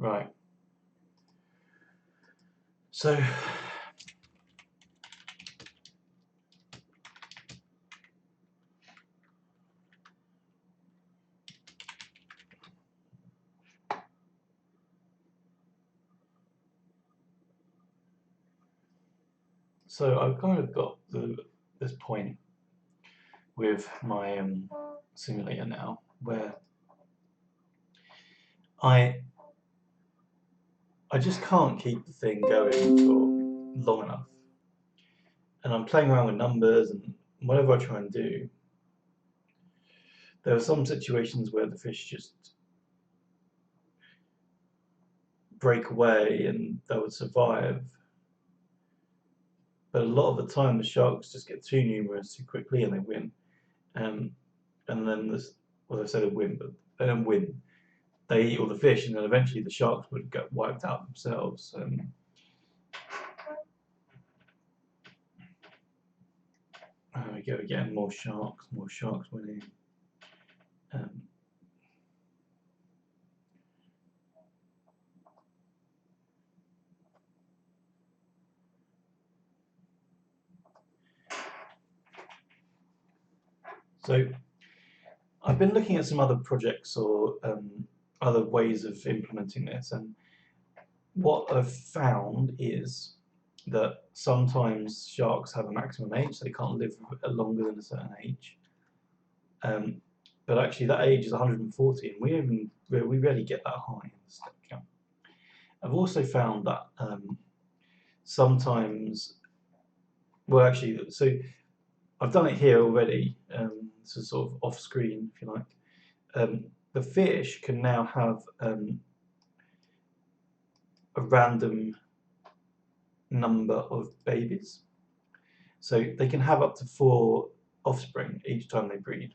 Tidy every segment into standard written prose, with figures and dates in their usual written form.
Right. So I've kind of got this point with my simulator now, where I I just can't keep the thing going for long enough, and I'm playing around with numbers and whatever I try and do. There are some situations where the fish just break away and they would survive, but a lot of the time the sharks just get too numerous too quickly and they win. Um, and then this, well, I say they win, but they don't win. They eat all the fish, and then eventually the sharks would get wiped out themselves. There we go again, more sharks winning. Um, so I've been looking at some other projects or other ways of implementing this, and what I've found is that sometimes sharks have a maximum age, so they can't live longer than a certain age. Um, but actually, that age is 140, and we rarely get that high in the step count. I've also found that sometimes, well, actually, so I've done it here already. This is sort of off screen, if you like. The fish can now have a random number of babies. So they can have up to 4 offspring each time they breed.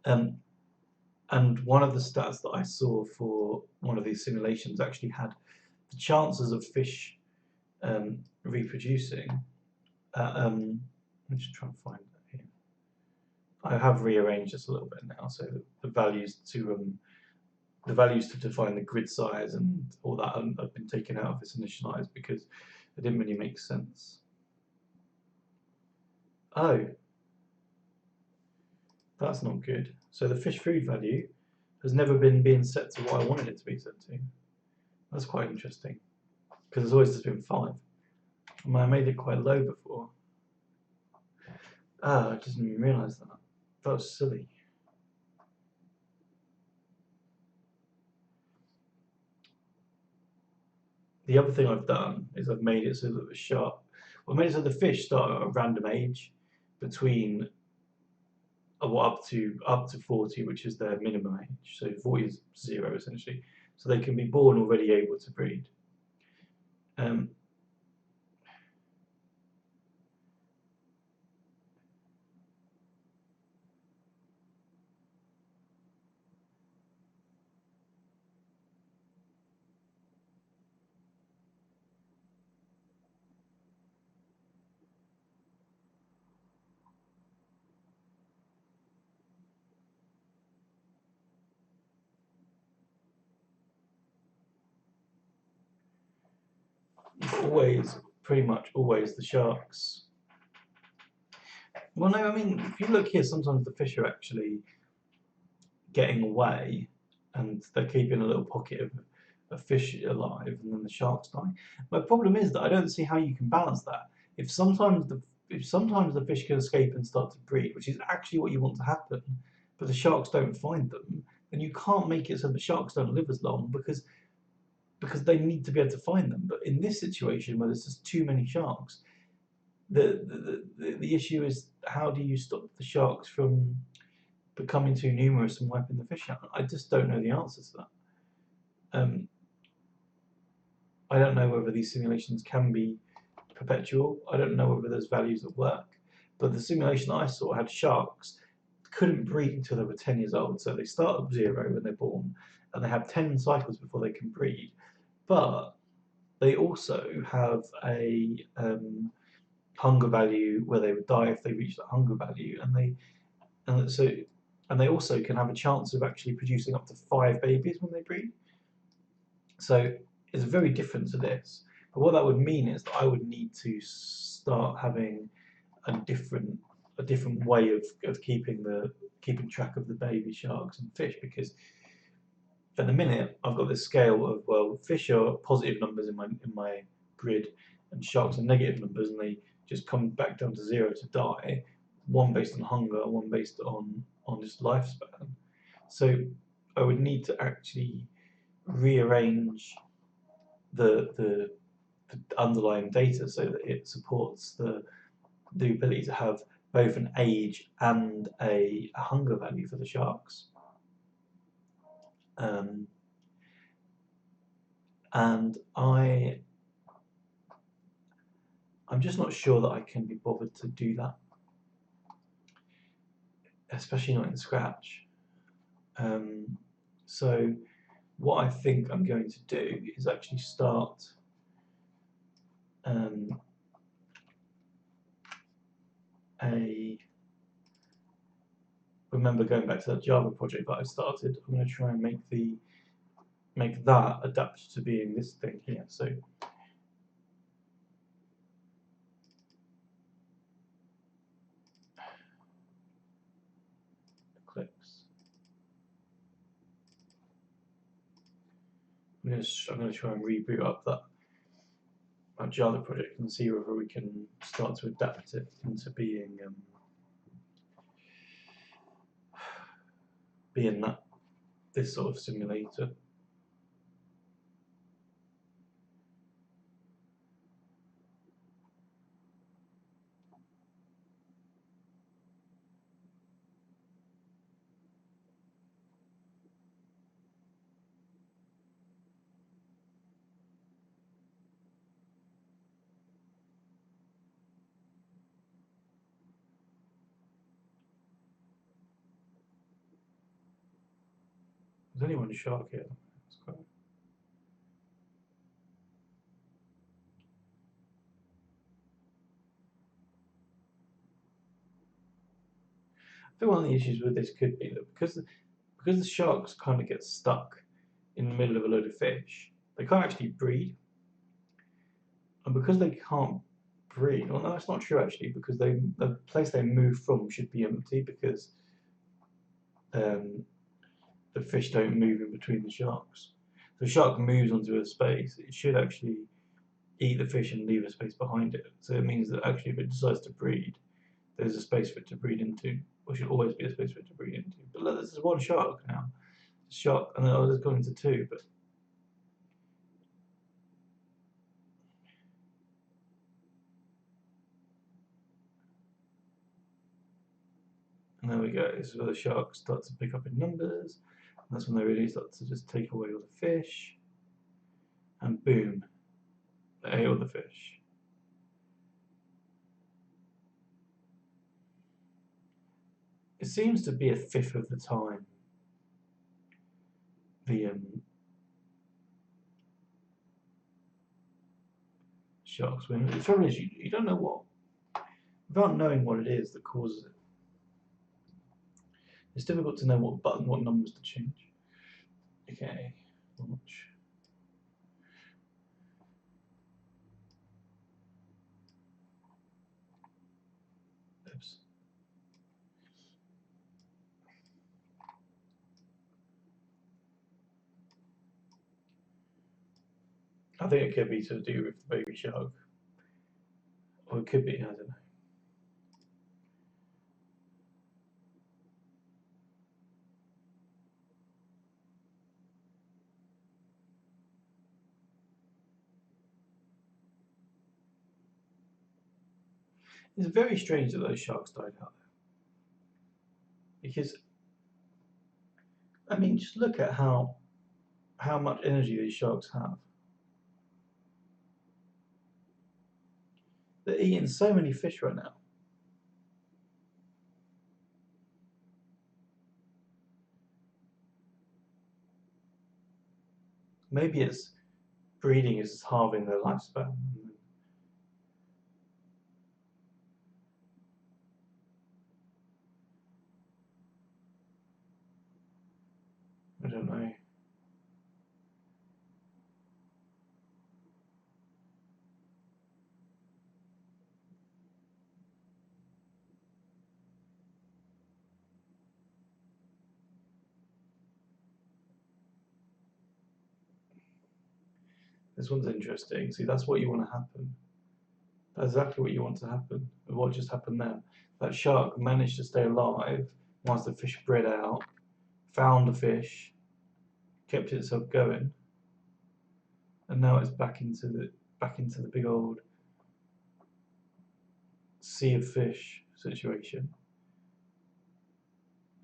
And one of the stats that I saw for one of these simulations actually had the chances of fish reproducing. Let me just try and find that here. I have rearranged this a little bit now, so the values to define the grid size and all that have been taken out of this initialize because it didn't really make sense. Oh, that's not good. So the fish food value has never been being set to what I wanted it to be set to. That's quite interesting because it's always just been 5. I made it quite low before. I didn't even realise that. That was silly. The other thing I've done is I've made it so that the shark, well, I made it so the fish start at a random age between up to 40, which is their minimum age. So 40 is 0 essentially. So they can be born already able to breed. Always, pretty much always, the sharks. Well, no, I mean, if you look here, sometimes the fish are actually getting away, and they're keeping a little pocket of fish alive, and then the sharks die. My problem is that I don't see how you can balance that. If sometimes the fish can escape and start to breed, which is actually what you want to happen, but the sharks don't find them, then you can't make it so the sharks don't live as long because they need to be able to find them. But in this situation where there's just too many sharks, the issue is how do you stop the sharks from becoming too numerous and wiping the fish out? I just don't know the answer to that. I don't know whether these simulations can be perpetual. I don't know whether there's values that work. But the simulation I saw had sharks couldn't breed until they were 10 years old. So they start at 0 when they're born, and they have 10 cycles before they can breed. But they also have a hunger value where they would die if they reach that hunger value, and they also can have a chance of actually producing up to 5 babies when they breed. So it's very different to this. But what that would mean is that I would need to start having a different way of keeping track of the baby sharks and fish, because at the minute I've got this scale of, well, fish are positive numbers in my grid and sharks are negative numbers, and they just come back down to zero to die. One based on hunger, one based on just lifespan. So I would need to actually rearrange the underlying data so that it supports the ability to have both an age and a hunger value for the sharks. Um, and I'm just not sure that I can be bothered to do that, especially not in Scratch. So what I think I'm going to do is actually start remember going back to that Java project that I started, I'm going to try and make that adapt to being this thing here. So Eclipse. I'm going to try and reboot up that Java project and see whether we can start to adapt it into being this sort of simulator. There's only one shark here. I think one of the issues with this could be that because the sharks kind of get stuck in the middle of a load of fish, they can't actually breed, and because they can't breed, well, no, that's not true actually, because the place they move from should be empty, because um, the fish don't move in between the sharks. If the shark moves onto a space, it should actually eat the fish and leave a space behind it. So it means that actually, if it decides to breed, there's a space for it to breed into, or should always be a space for it to breed into. But look, this is one shark now. Shark, and then I was going to two, but and there we go. This is where the sharks start to pick up in numbers. And that's when they really start to just take away all the fish. And boom, they ate all the fish. It seems to be a fifth of the time the sharks win. The trouble is, you don't know what, without knowing what it is that causes it. It's difficult to know what numbers to change. Okay, launch. Oops. I think it could be to do with the baby shark, or it could be, I don't know. It's very strange that those sharks died out there, because I mean, just look at how much energy these sharks have. They're eating so many fish right now. Maybe it's breeding is halving their lifespan. I don't know. This one's interesting. See, that's what you want to happen. That's exactly what you want to happen. What just happened there? That shark managed to stay alive whilst the fish bred out, found a fish, kept itself going, and now it's back into the big old sea of fish situation.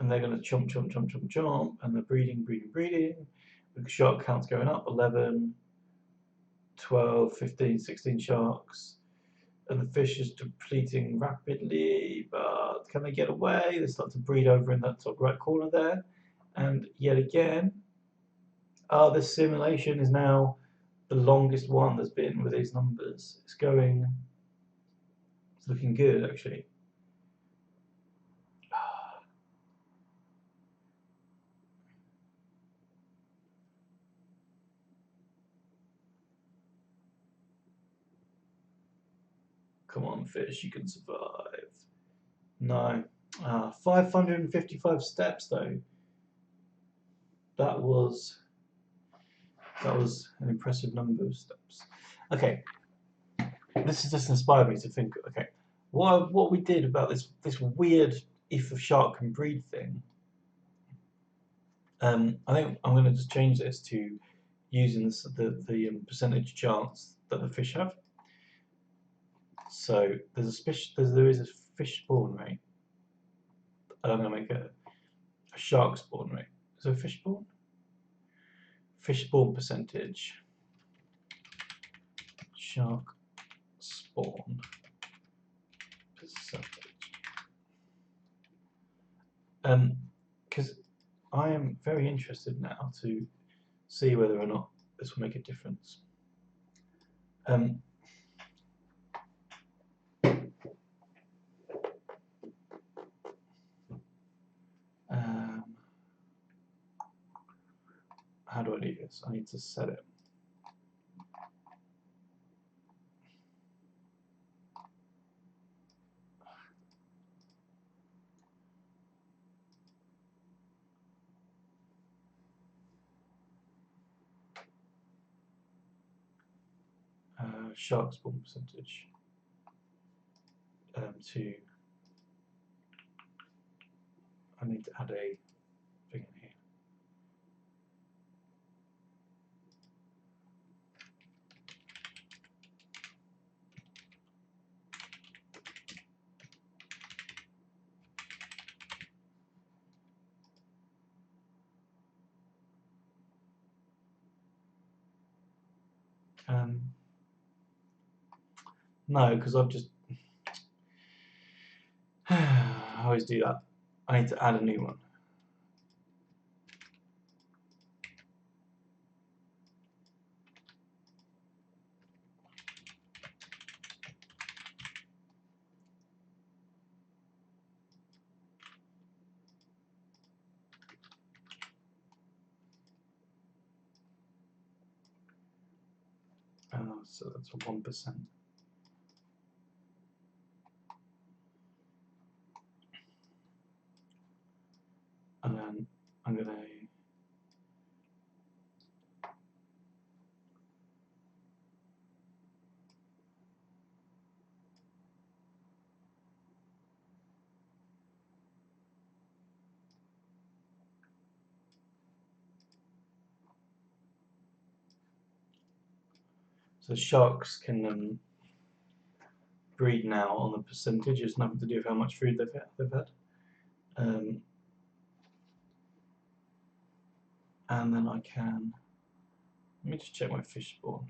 And they're going to chomp, chomp, chomp, chomp, chomp, and they're breeding, breeding, breeding. The shark count's going up, 11, 12, 15, 16 sharks. And the fish is depleting rapidly, but can they get away? They start to breed over in that top right corner there. And yet again, this simulation is now the longest one there's been with these numbers. It's looking good actually. Come on, fish, you can survive. No. 555 steps though. That was an impressive number of steps. Okay. This has just inspired me to think, okay, what we did about this weird if a shark can breed thing. I think I'm going to just change this to using the percentage chance that the fish have. So there is a fish spawn rate. I'm going to make a shark spawn rate. So fish spawn? Fish spawn percentage. Shark spawn percentage. Because I am very interested now to see whether or not this will make a difference. How do I do this? I need to set it. Shark spawn percentage to. I need to add a thing in here. No, because I've just. I always do that. I need to add a new one. So that's 1%. And then I'm going to so sharks can breed now on the percentage. It's nothing to do with how much food they've had. And then I can. Let me just check my fish spawn.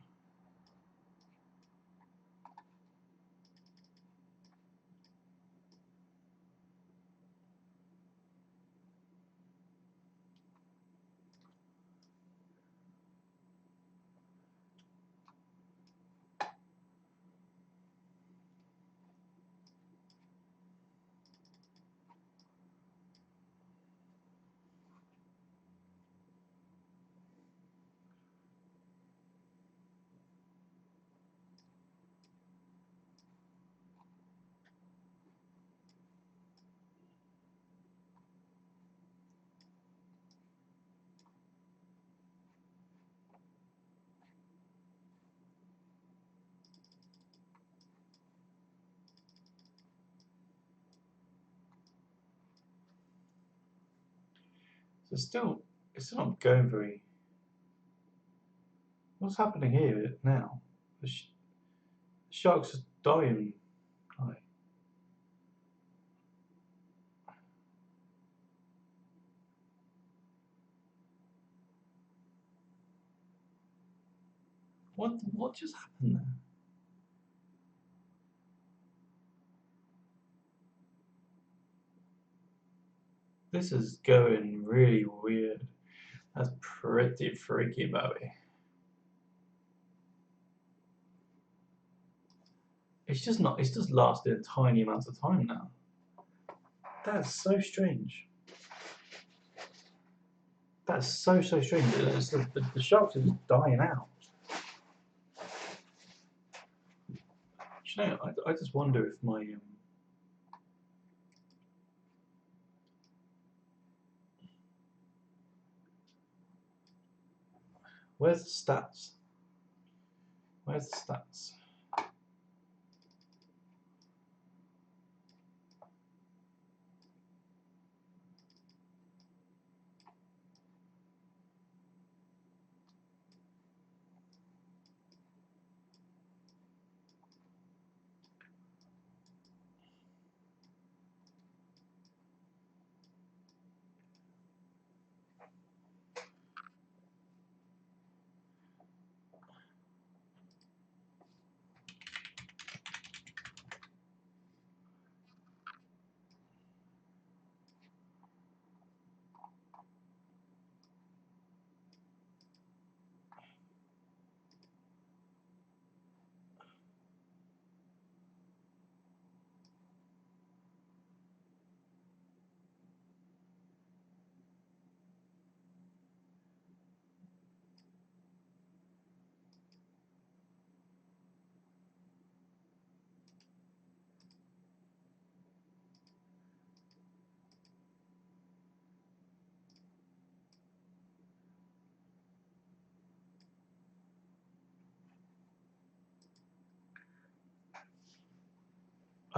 So it's still not going very. What's happening here now? The sharks are dying. Like, what just happened there? This is going really weird. That's pretty freaky, Bowie. It's just not. It's just lasted tiny amounts of time now. That's so strange. That's so strange. The sharks are just dying out. You know, I just wonder if my where's the stats? Where's the stats?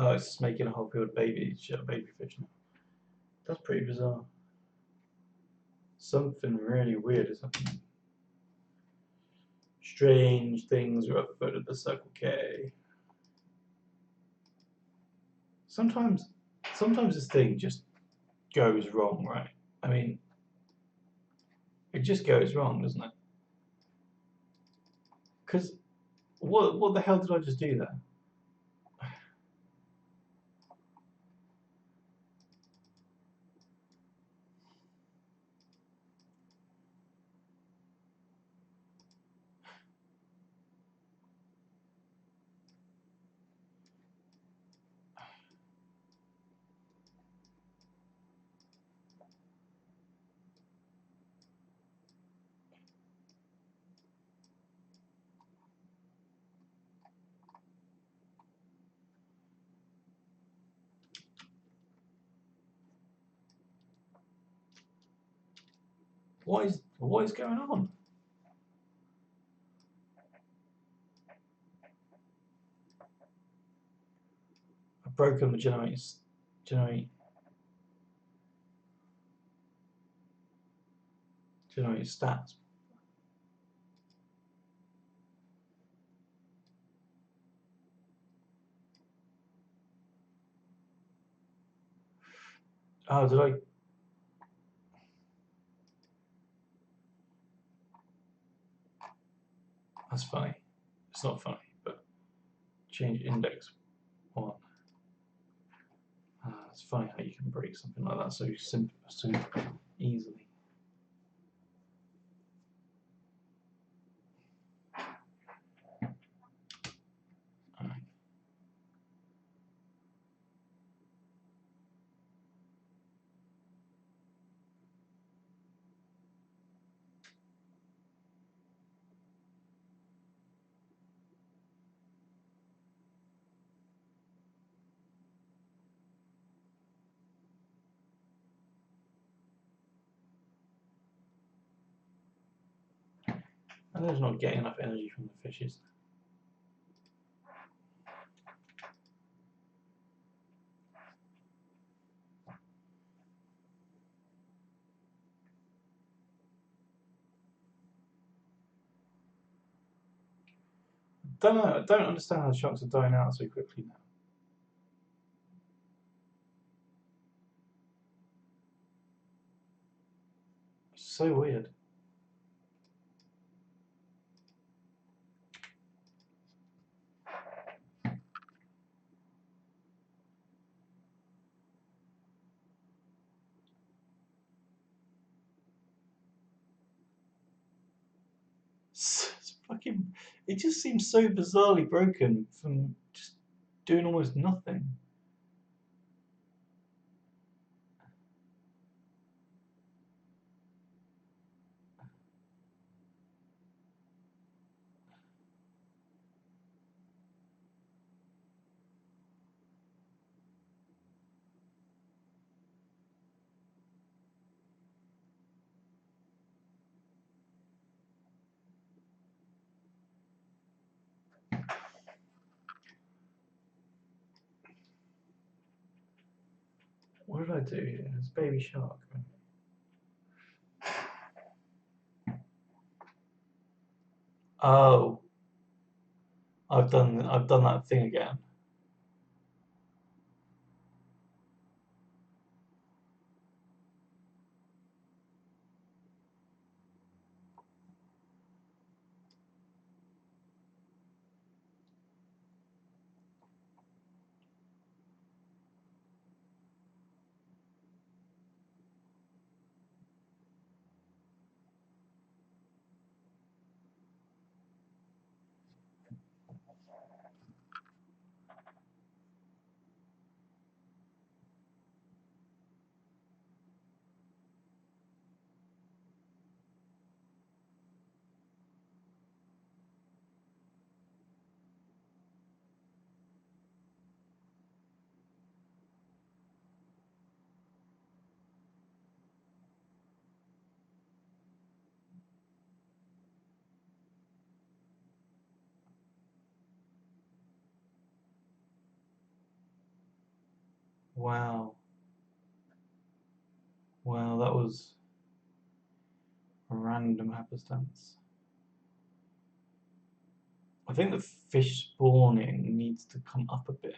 Oh, it's just making a whole field of baby fish now. That's pretty bizarre. Something really weird is happening. Strange things are afoot at the Circle K. Sometimes, sometimes this thing just goes wrong, right? I mean, it just goes wrong, doesn't it? Because what the hell did I just do there? What is going on? I've broken the generate stats. Oh, did I? That's funny. It's not funny, but change index 1. It's funny how you can break something like that so simple, so easily. Alright. And there's not getting enough energy from the fishes. Don't know. I don't understand how sharks are dying out so quickly now. So weird. It's fucking. It just seems so bizarrely broken from just doing almost nothing. What did I do here? It's baby shark. Oh, I've done that thing again. Wow. Wow, that was a random happenstance. I think the fish spawning needs to come up a bit.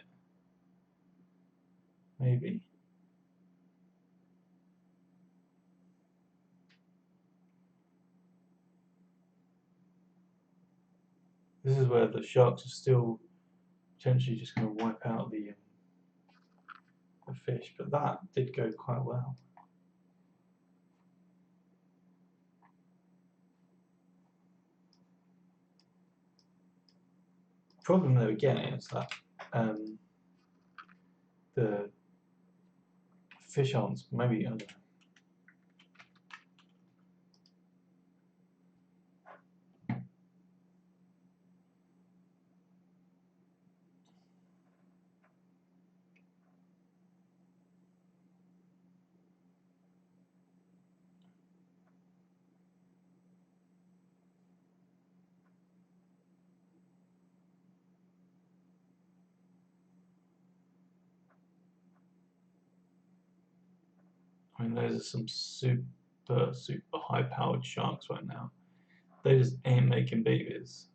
Maybe. This is where the sharks are still potentially just going to wipe out the fish, but that did go quite well. Problem though again is that the fish aren't maybe I don't know. I mean those are some super high powered sharks right now. They just ain't making babies.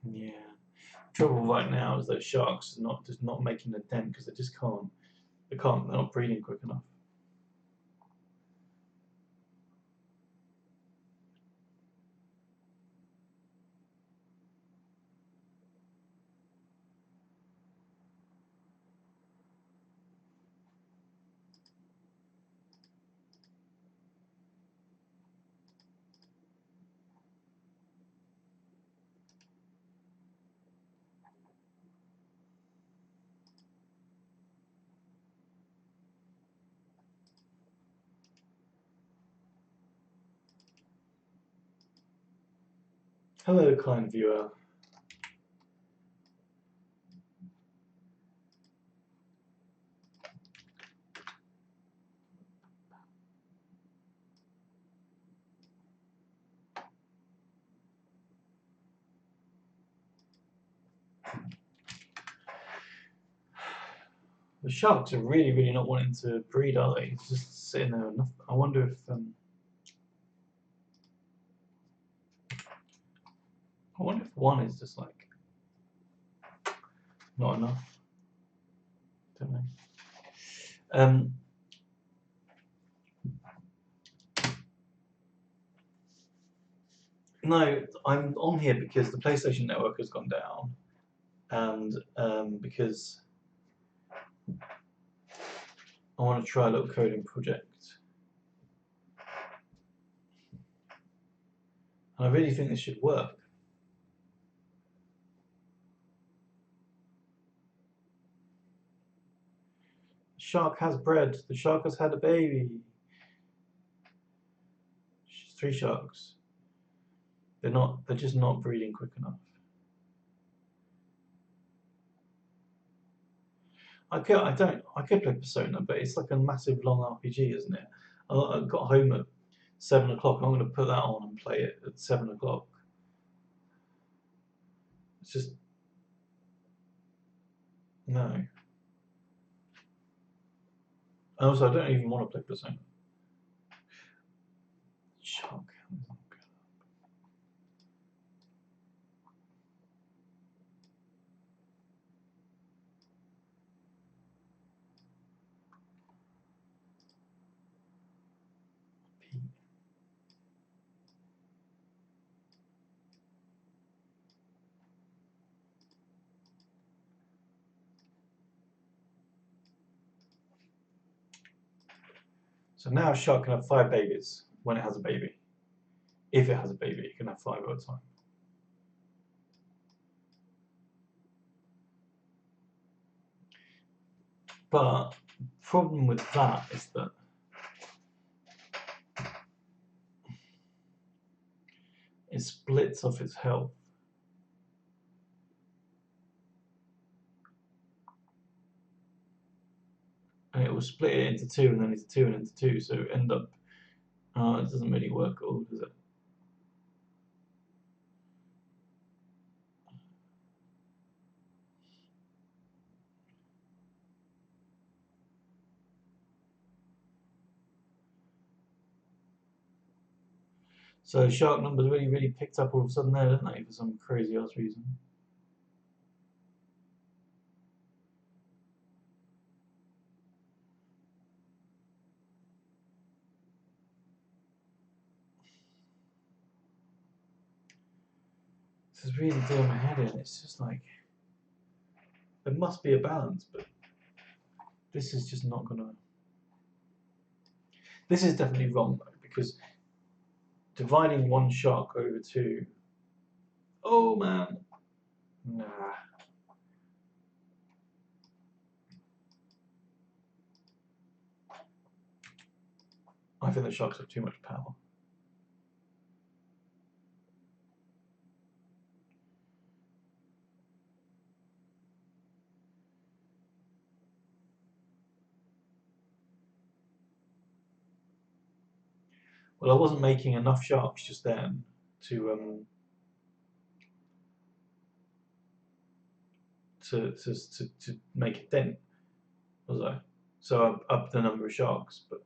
Yeah. Trouble right now is those sharks are not just not making a dent because they just can't. They can't. They're not breeding quick enough. Hello, kind viewer. The sharks are really, really not wanting to breed, are they? It's just sitting there enough. I wonder if one is just like not enough. Don't know. No, I'm on here because the PlayStation Network has gone down, and because I want to try a little coding project. And I really think this should work. The shark has bred. The shark has had a baby. 3 sharks. They're just not breeding quick enough. I could play Persona, but it's like a massive long RPG, isn't it? I got home at 7 o'clock. I'm going to put that on and play it at 7 o'clock. It's just no. And also, I don't even want to play Persona. Shark. So now a shark can have 5 babies when it has a baby. If it has a baby, it can have 5 at a time. But the problem with that is that it splits off its health. And it will split it into 2 and then into 2 and into 2, so end up it doesn't really work at all, does it? So shark numbers really, really picked up all of a sudden there, didn't they, for some crazy ass reason. This is really doing my head in. It's just like there must be a balance, but this is just not gonna. This is definitely wrong though, because dividing 1 shark over 2. Oh man, nah. I think the sharks have too much power. Well, I wasn't making enough sharks just then to make a dent, was I? So I upped the number of sharks, but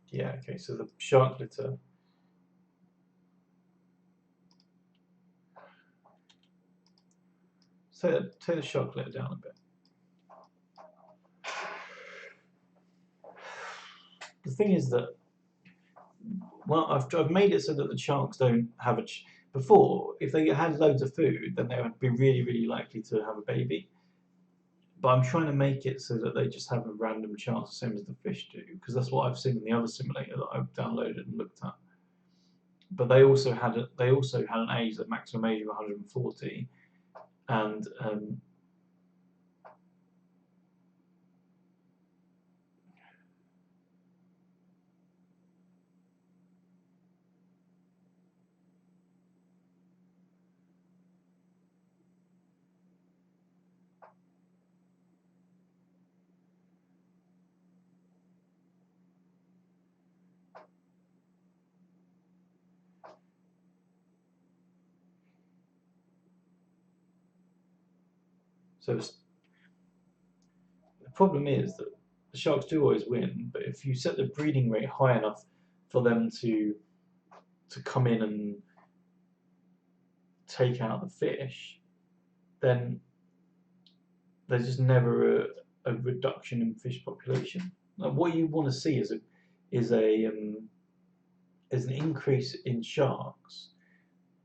yeah, okay. So the shark litter. Take the shark litter down a bit. The thing is that, well, I've made it so that the sharks don't have before, if they had loads of food, then they would be really, really likely to have a baby. But I'm trying to make it so that they just have a random chance, the same as the fish do, because that's what I've seen in the other simulator that I've downloaded and looked at. But they also had an age, the maximum age of 140, and So the problem is that the sharks do always win, but if you set the breeding rate high enough for them to come in and take out the fish, then there's just never a reduction in fish population. Like what you want to see is an increase in sharks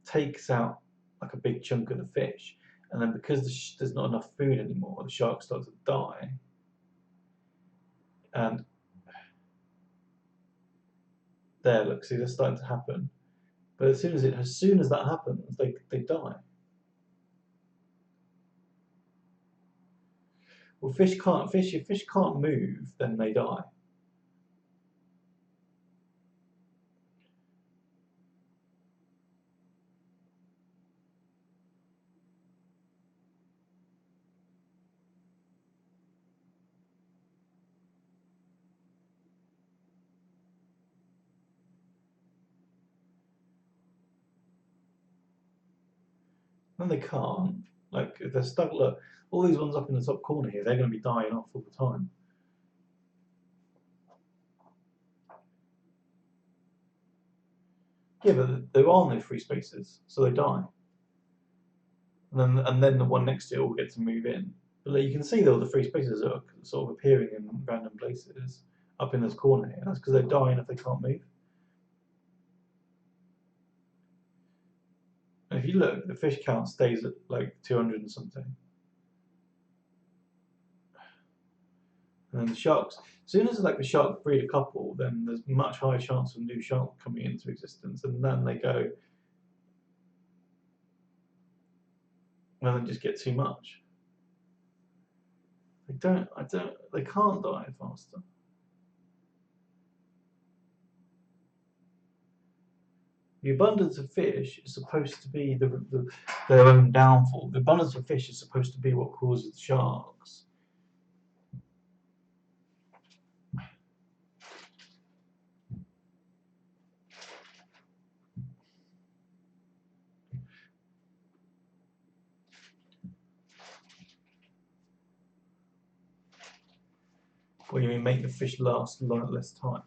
takes out like a big chunk of the fish, and then because there's not enough food anymore, the sharks start to die, and there, look, see, that's starting to happen. But as soon as that happens, they die. Well, if fish can't move, then they die. And they can't. Like if they're stuck, look, all these ones up in the top corner here, they're going to be dying off all the time. Yeah, but there are no free spaces, so they die. And then the one next to it will get to move in. But like, you can see though the free spaces are sort of appearing in random places up in this corner here. That's because they're dying if they can't move. And if you look, the fish count stays at like 200 and something. And then the sharks, as soon as like the sharks breed a couple, then there's much higher chance of new shark coming into existence, and then they go, well, they just get too much. They can't die faster. The abundance of fish is supposed to be their own downfall. The abundance of fish is supposed to be what causes the sharks. What do you mean, make the fish last less time?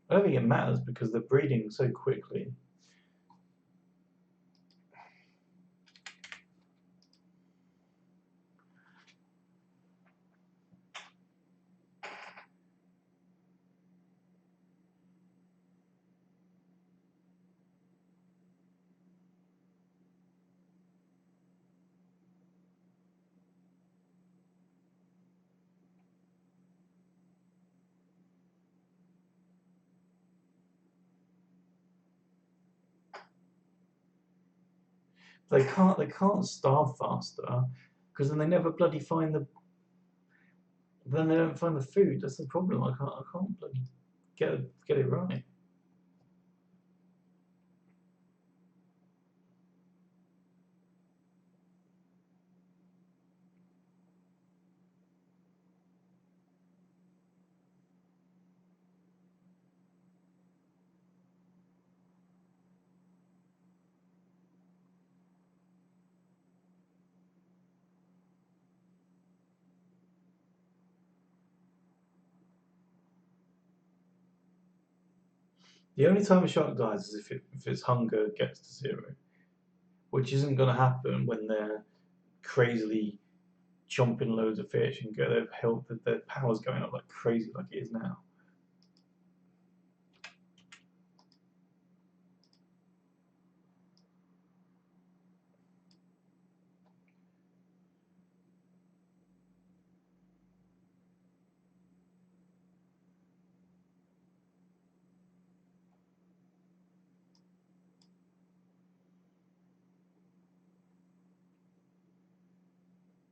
I don't think it matters because they're breeding so quickly. They can't starve faster because then they never bloody find then they don't find the food. That's the problem. I can't bloody get it right. The only time a shark dies is if its hunger gets to zero, which isn't going to happen when they're crazily chomping loads of fish and get their health, their powers going up like crazy, like it is now.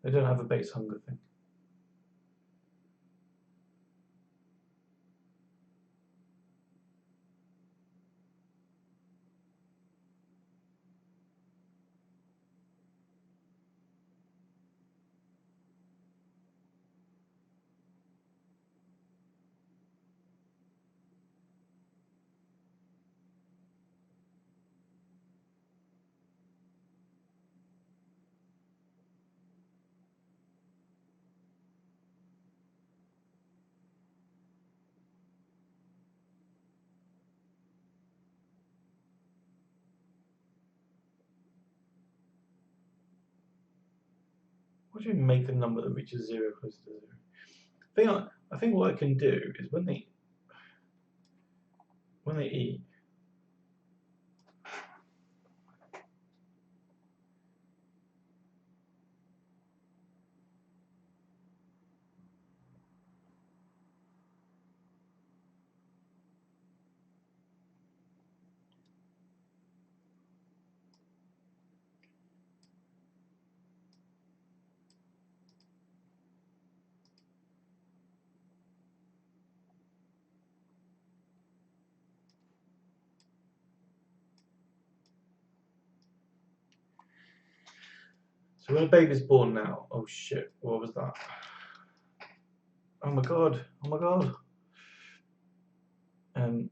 They don't have a base hunger thing. What do you make a number that reaches 0 closer to 0? I think what I can do is when they eat. So when a baby's born now, oh shit, what was that? Oh my god, oh my god. So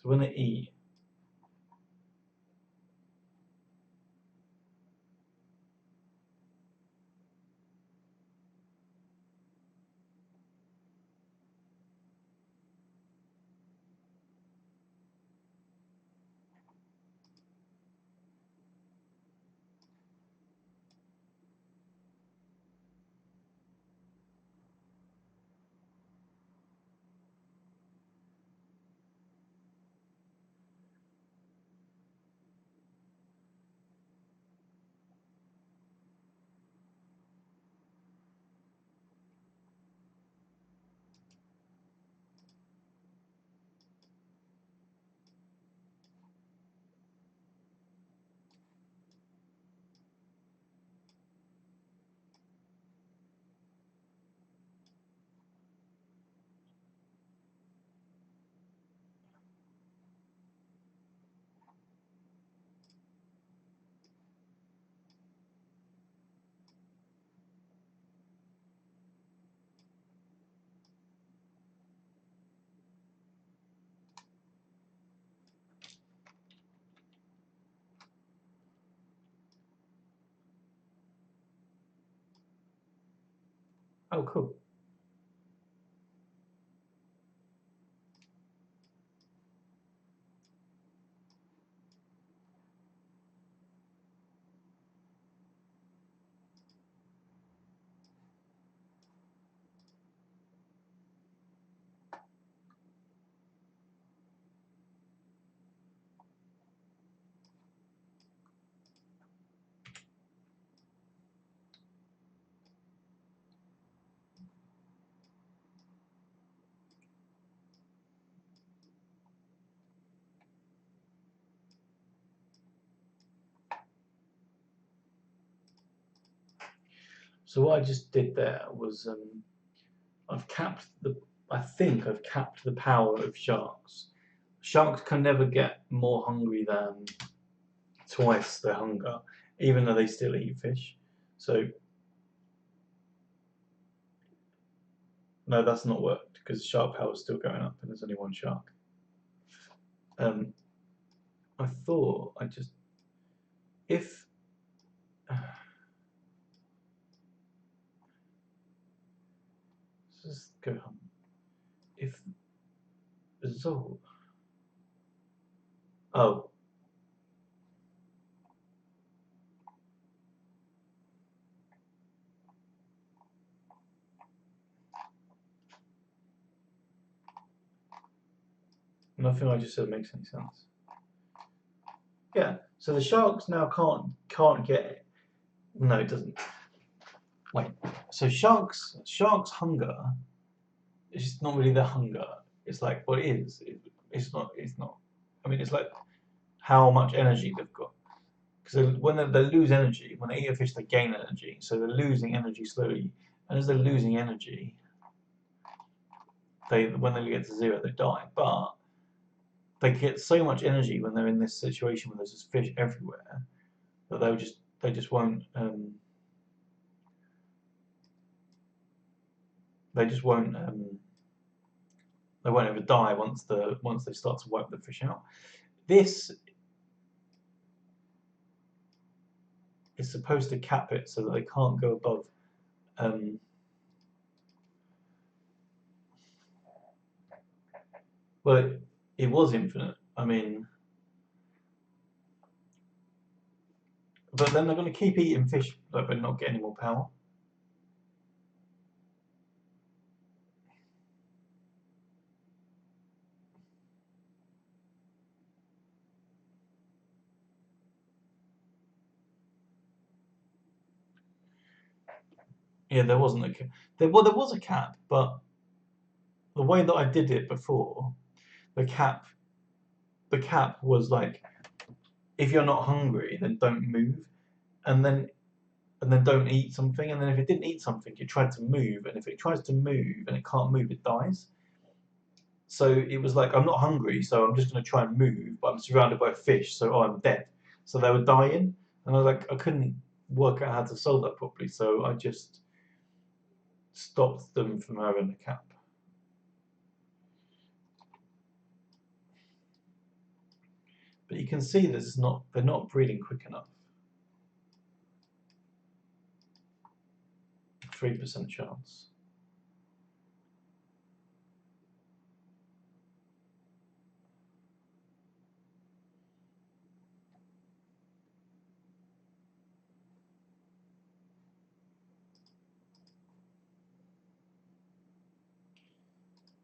when they eat, oh cool. So what I just did there was I've capped the. I think I've capped the power of sharks. Sharks can never get more hungry than twice their hunger, even though they still eat fish. So no, that's not worked because shark power is still going up, and there's only one shark. I thought I just if let's just go home. If Zol, oh, nothing I just said makes any sense. Yeah, so the sharks now can't get it. No, it doesn't. Wait, so sharks hunger is just not really their hunger. It's like what it is. It's not. It's not. I mean, it's like how much energy they've got. Because when they lose energy, when they eat a fish, they gain energy. So they're losing energy slowly, and as they're losing energy, when they get to 0, they die. But they get so much energy when they're in this situation where there's just fish everywhere that they just won't they just won't they won't ever die once they start to wipe the fish out. This is supposed to cap it so that they can't go above well it was infinite. I mean But then they're going to keep eating fish, but not get any more power. Yeah, there wasn't a cap. There was a cap, but the way that I did it before, the cap the cap was like, if you're not hungry, then don't move, and then don't eat something, and then if it didn't eat something, it tried to move, and if it tries to move and it can't move, it dies. So it was like, I'm not hungry, so I'm just going to try and move, but I'm surrounded by fish, so I'm dead. So they were dying, and I was like, I couldn't work out how to solve that properly, so I just stopped them from having a cap. But you can see this not they're not breeding quick enough. 3% chance.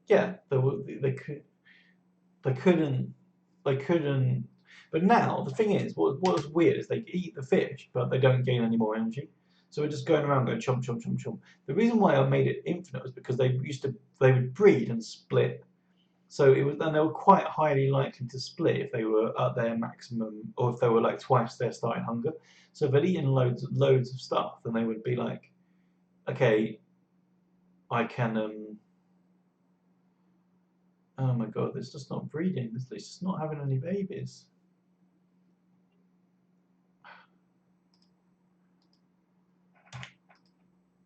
Yeah, they couldn't they couldn't. But now the thing is, what was weird is they eat the fish, but they don't gain any more energy. So we're just going around going chomp chomp chomp chomp. The reason why I made it infinite was because they would breed and split. So it was, and they were quite highly likely to split if they were at their maximum, or if they were like twice their starting hunger. So if they'd eaten loads of stuff, then they would be like, okay, I can. Oh my god, it's just not breeding. It's just not having any babies.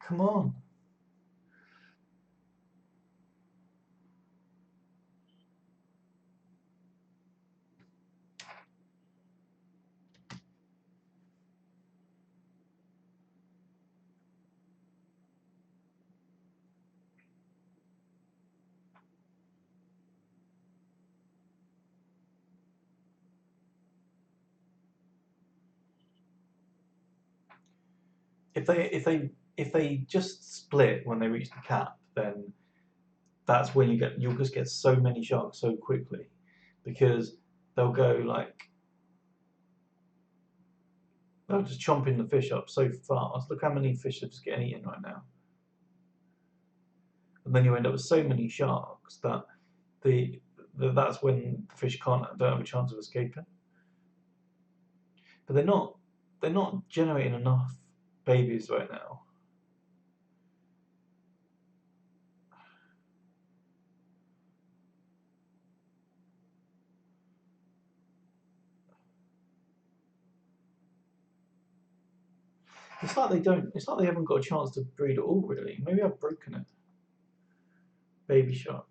Come on. If they just split when they reach the cap, then that's when you'll just get so many sharks so quickly, because they'll go like they'll just chomping the fish up so fast. Look how many fish are just getting eaten right now, and then you end up with so many sharks that that's when the fish don't have a chance of escaping. But they're not generating enough babies right now. It's like they don't. It's like they haven't got a chance to breed at all. Really, maybe I've broken it. Baby shark.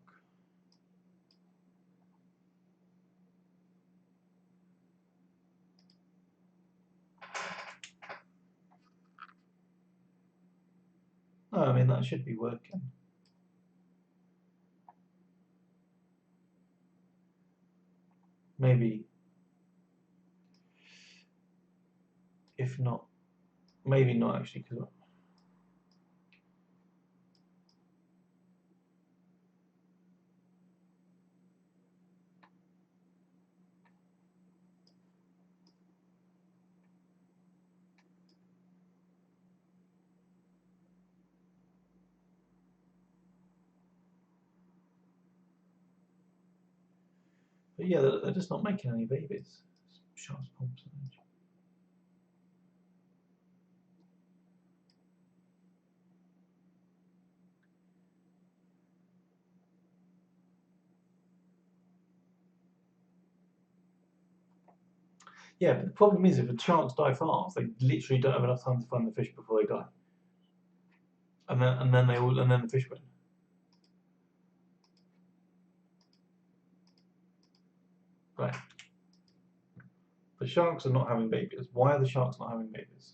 No, I mean that should be working. Maybe, if not, maybe not actually. Because but yeah, they're just not making any babies. Sharks pumps. Yeah, but the problem is if the sharks die fast, they literally don't have enough time to find the fish before they die, and then the fish win. Right. The sharks are not having babies. Why are the sharks not having babies?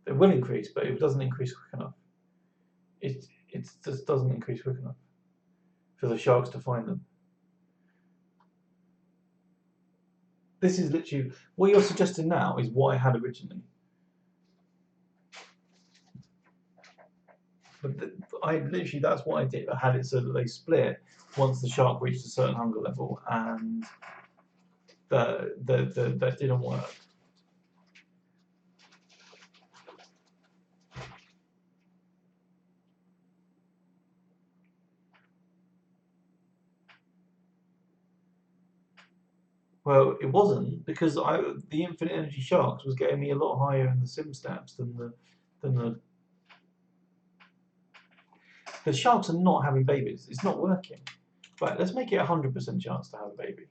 It will increase, but it doesn't increase quick enough. It just doesn't increase quick enough for the sharks to find them. This is literally what you're suggesting now is what I had originally. But I literally, that's what I did. I had it so that they split once the shark reached a certain hunger level, and that didn't work. Well, it wasn't because the infinite energy sharks was getting me a lot higher in the sim stats than the sharks are not having babies. It's not working. Right, let's make it 100% chance to have a baby.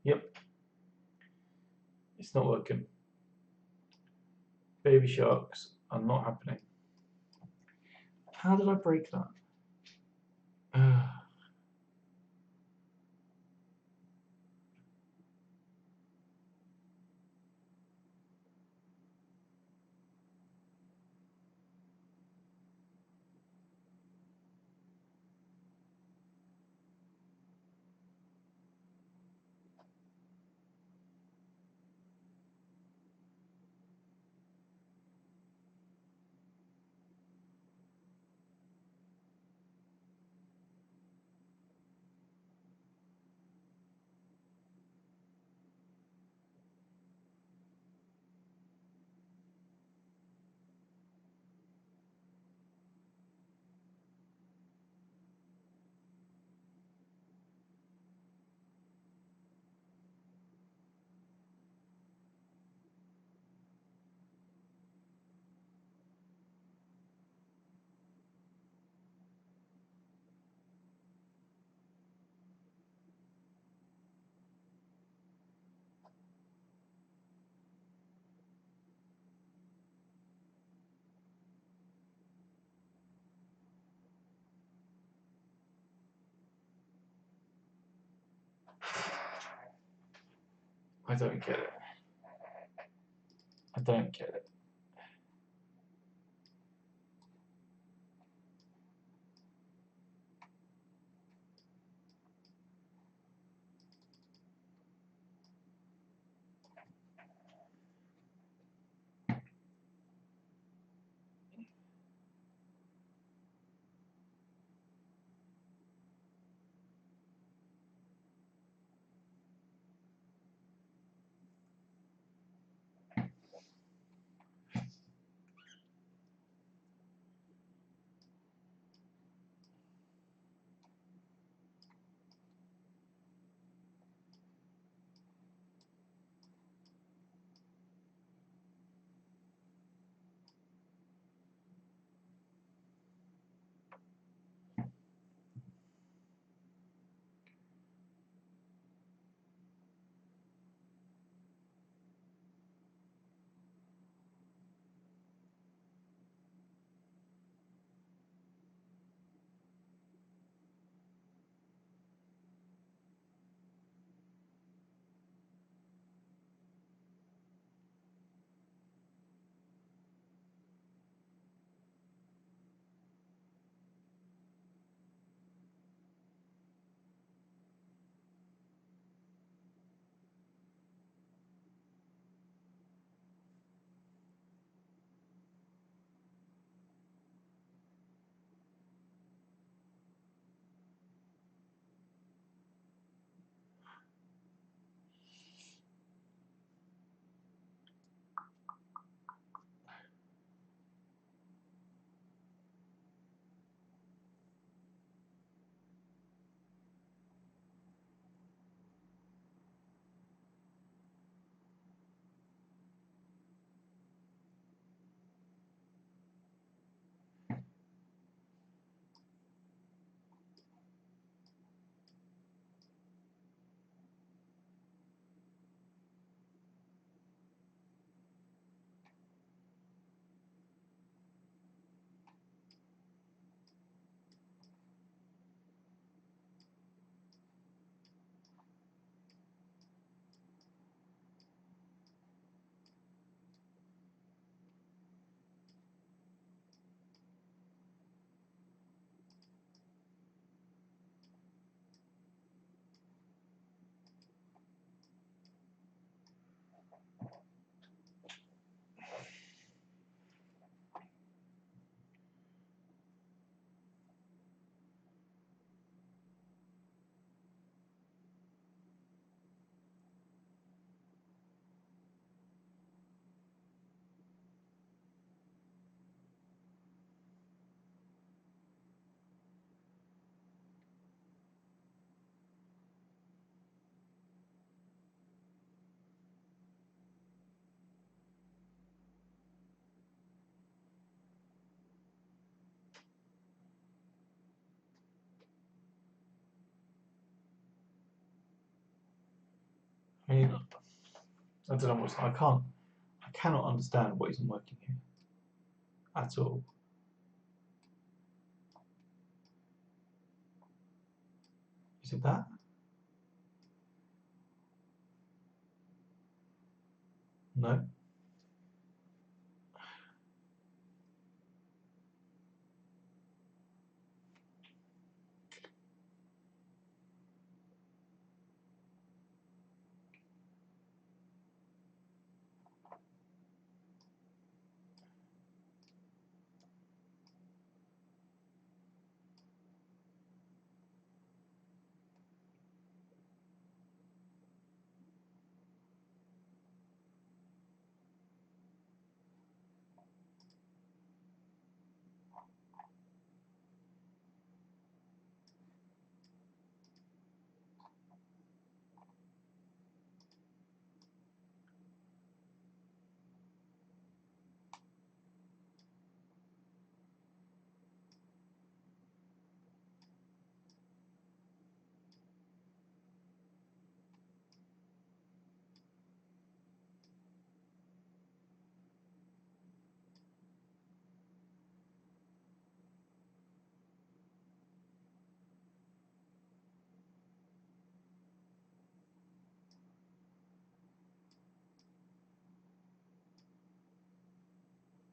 Yep, it's not working. Baby sharks are not happening. How did I break that? I don't get it. I don't get it. I mean, I don't know what's. I can't. I cannot understand what isn't working here at all. Is it that? No.